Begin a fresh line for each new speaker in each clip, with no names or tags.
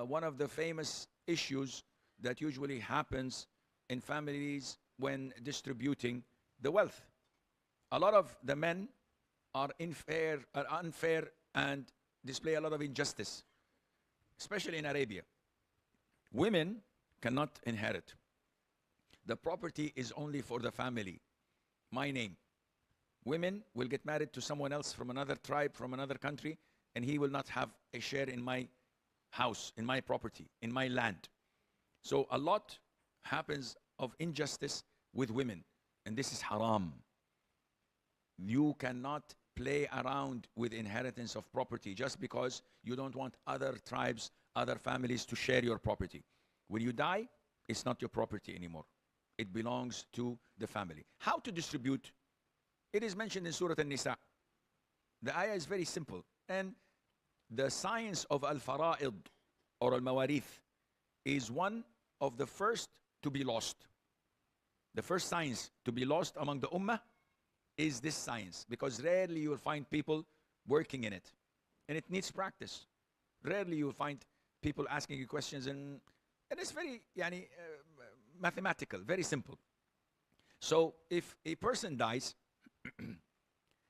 one of the famous issues that usually happens in families when distributing the wealth. A lot of the men are unfair and display a lot of injustice, especially in Arabia. Women cannot inherit. The property is only for the family. My name. Women will get married to someone else from another tribe, from another country, and he will not have a share in my house, in my property, in my land. So a lot happens of injustice with women, and this is haram. You cannot play around with inheritance of property just because you don't want other tribes, other families to share your property. When you die, it's not your property anymore. It belongs to the family. How to distribute? It is mentioned in Surah An-Nisa. The ayah is very simple. And the science of al-fara'id or al-mawarith is one of the first to be lost. The first science to be lost among the ummah is this science, because rarely you will find people working in it. And it needs practice. Rarely you will find people asking you questions, and it's very mathematical, very simple. So if a person dies,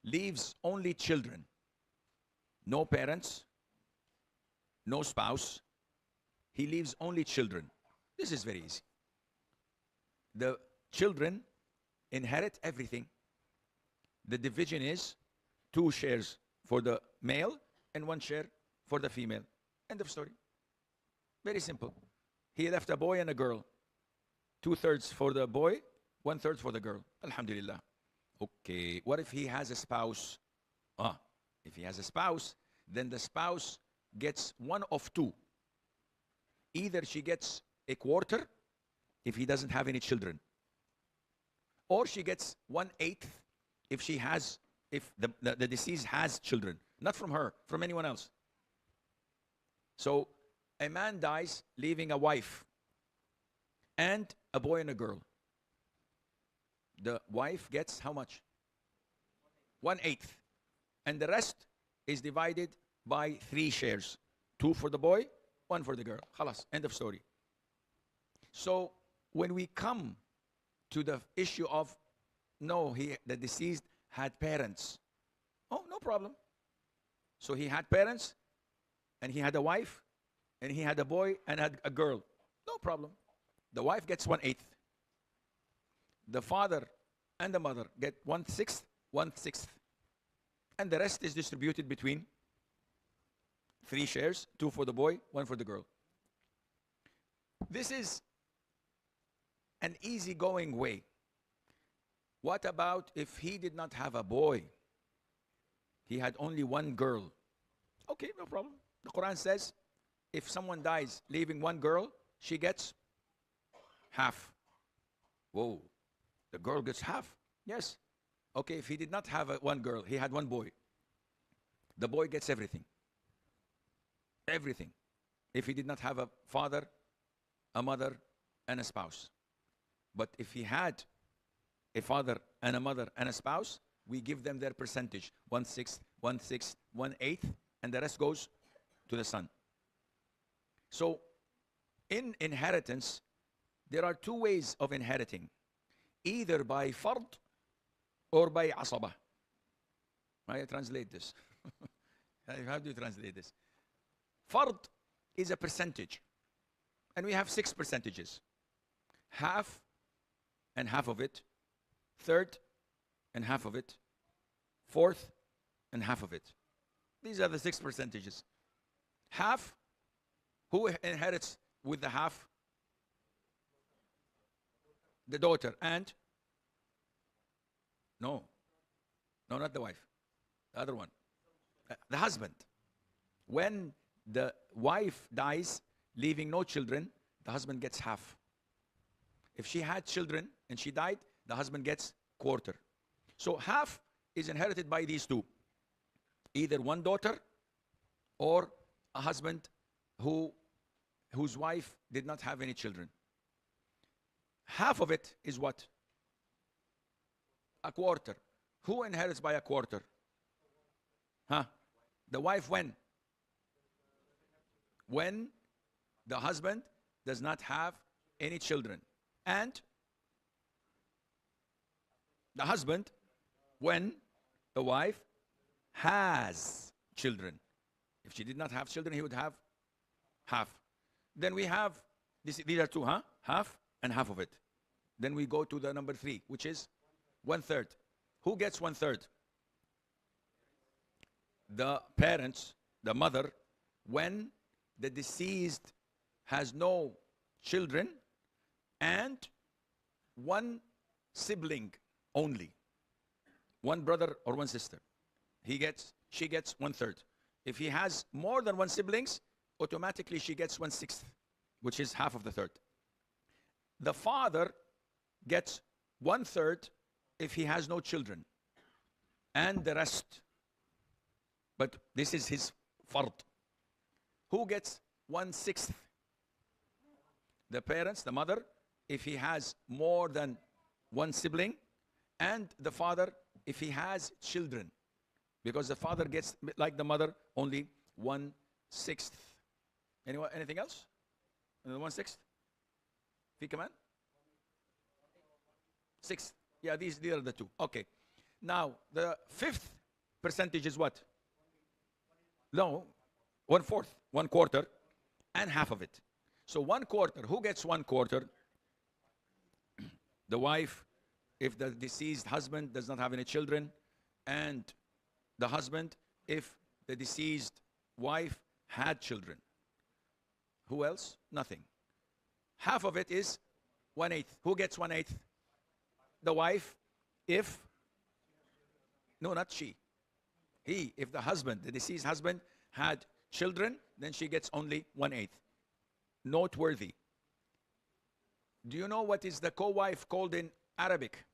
leaves only children, no parents, no spouse, he leaves only children. This is very easy. The children inherit everything. The division is 2 shares for the male and 1 share for the female. End of story. Very simple. He left a boy and a girl. 2/3 for the boy, 1/3 for the girl. Alhamdulillah. Okay, what if he has a spouse? If he has a spouse, then the spouse gets 1 of 2. Either she gets a quarter if he doesn't have any children, or she gets 1/8 if she has, if the deceased has children, not from her, from anyone else. So a man dies leaving a wife and a boy and a girl. The wife gets how much? 1/8. And the rest is divided by 3 shares. 2 for the boy, 1 for the girl. Khalas, end of story. So when we come to the issue of, no, the deceased had parents. Oh, no problem. So he had parents, and he had a wife, and he had a boy, and had a girl. No problem. The wife gets 1/8. The father and the mother get 1/6, 1/6. And the rest is distributed between 3 shares, 2 for the boy, 1 for the girl. This is an easygoing way. What about if he did not have a boy? He had only 1 girl. Okay, no problem. The Quran says, if someone dies leaving 1 girl, she gets half. Whoa, the girl gets half? Yes. Okay, if he did not have 1 girl, he had 1 boy. The boy gets everything. Everything. If he did not have a father, a mother, and a spouse. But if he had a father and a mother and a spouse, we give them their percentage. 1/6, 1/6, 1/8, and the rest goes to the son. So in inheritance, there are 2 ways of inheriting. Either by fard or by asaba. How do you translate this? How do you translate this? Fard is a percentage. And we have 6 percentages. Half and half of it. 1/3 and half of it. 1/4 and half of it. These are the 6 percentages. Half, who inherits with the half? The daughter. And? No, not the wife. The other one. The husband. When the wife dies, leaving no children, the husband gets half. If she had children and she died, the husband gets 1/4. So half is inherited by these 2. Either 1 daughter or a husband whose wife did not have any children. Half of it is what? A 1/4. Who inherits by a 1/4? The wife when? When the husband does not have any children. And the husband, when the wife has children. If she did not have children, he would have half. Then we have, these are two, huh? Half and half of it. Then we go to the number 3, which is 1/3. Who gets 1/3? The parents, the mother, when the deceased has no children and one sibling only, one brother or one sister, she gets 1/3. If he has more than one siblings, automatically she gets 1/6, which is half of the third. The father gets 1/3 if he has no children, and the rest. But this is his fard. Who gets 1/6? The parents, the mother, if he has more than one sibling, and the father if he has children. Because the father gets, like the mother, only 1/6. Anyone, anything else? 1/6? في كمان? 6. Yeah, these are the two. Okay. Now, the 5th percentage is what? No, 1/4, 1/4, and half of it. So 1/4, who gets 1/4? The wife, if the deceased husband does not have any children, and the husband, if the deceased wife had children. Who else? Nothing. Half of it is 1/8. Who gets 1/8? The wife, if, no, not she. He, if the husband, the deceased husband, had children, then she gets only 1/8. Noteworthy. Do you know what is the co-wife called in Arabic?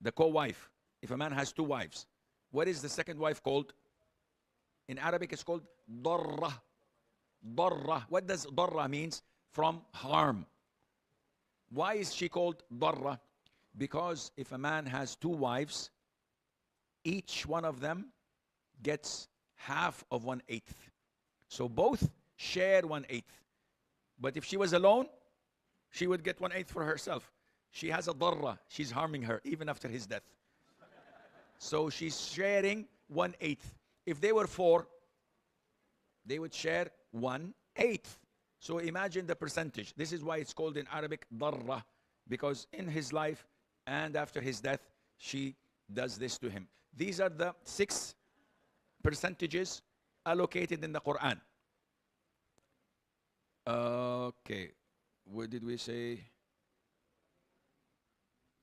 The co-wife. If a man has 2 wives, what is the second wife called? In Arabic, it's called darra. Darra. What does darra means? From harm. Why is she called darra? Because if a man has 2 wives, each one of them gets half of 1/8. So both share 1/8. But if she was alone, she would get 1/8 for herself. She has a darra. She's harming her even after his death. So she's sharing 1/8. If they were 4, they would share 1/8. So imagine the percentage. This is why it's called in Arabic darra, because in his life and after his death, she does this to him. These are the 6 percentages allocated in the Quran. Okay, what did we say?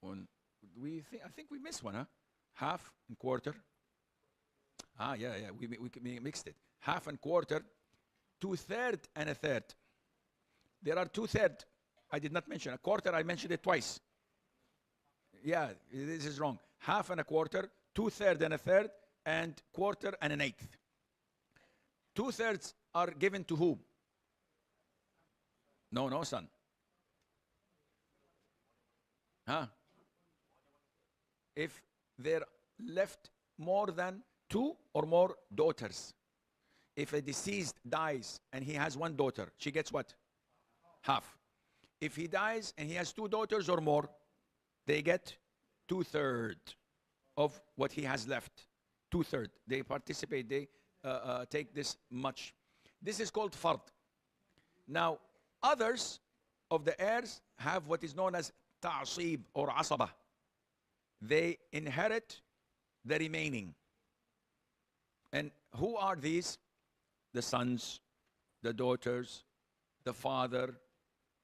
One. I think we missed one, huh? Half and quarter. Yeah, we mixed it. Half and quarter, 2/3 and 1/3. There are 2/3. I did not mention a quarter. I mentioned it twice. Yeah, this is wrong. Half and a quarter, 2/3 and 1/3, and quarter and 1/8. 2/3 are given to who? No, son. Huh? If they're left more than 2 or more daughters. If a deceased dies and he has 1 daughter, she gets what? Half. If he dies and he has 2 daughters or more, they get 2/3 of what he has left. 2/3. They participate, they take this much. This is called fard. Now, others of the heirs have what is known as ta'asib or asaba. They inherit the remaining. And who are these? The sons, the daughters, the father,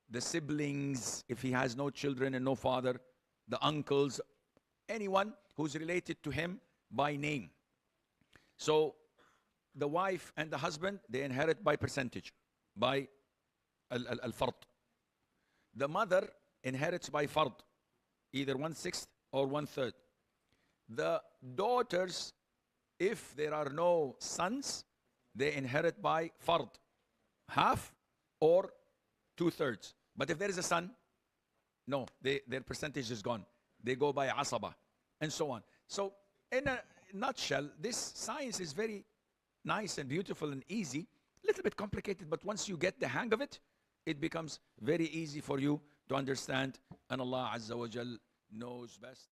the siblings, if he has no children and no father, the uncles, anyone who's related to him by name. So the wife and the husband, they inherit by percentage, by al-fard. The mother inherits by fard, either 1/6 or 1/3. The daughters, if there are no sons, they inherit by fard, half or 2/3. But if there is a son, no, their percentage is gone. They go by asaba, and so on. So in a nutshell, this science is very nice and beautiful and easy, a little bit complicated, but once you get the hang of it, it becomes very easy for you to understand, and Allah Azza wa Jal knows best.